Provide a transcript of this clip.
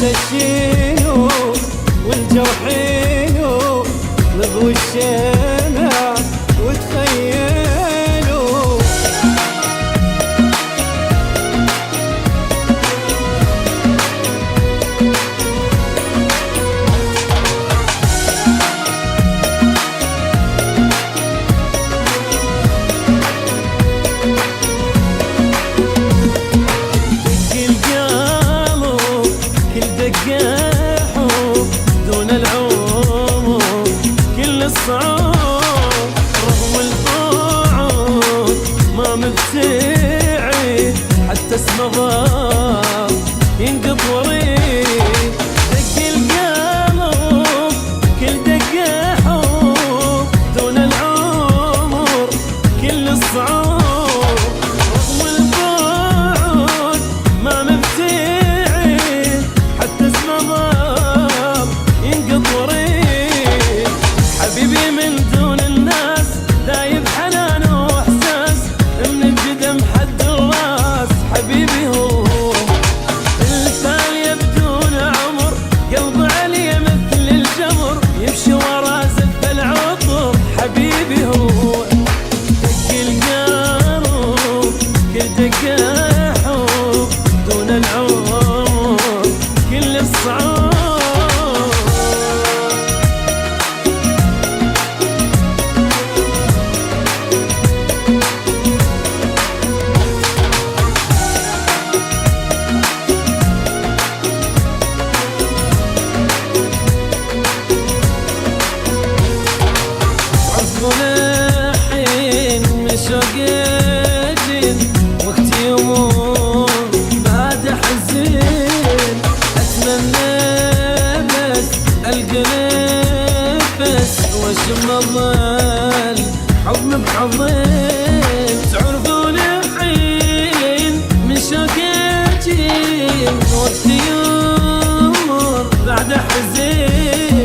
الشينو والجرحينو نضوي الشمع وتخيلوا. رغم البعد ما مبتعد، حتى اسمه ضاق ينقض وريد. دق القلب كل دقة حب دون العمر كل الصعوب. رغم البعد ما مبتعد، حتى اسمه ضاق ينقض وريد. حبيبي من دون الناس دايب حنان واحساس، من القدم حد الراس. حبيبي هو الثانية بدون عمر، قلب علي مثل الجمر يمشي ورا زف العطر. حبيبي هو دق القلب كل دقة حب دون العمر كل الصعوب. الحين من شوق الجن وقت يمر بعد حزين، اتمنى بس القى نفس واشم الظل حضن بحضن. تعرفون الحين من شوق الجن وقت يمر بعد حزين،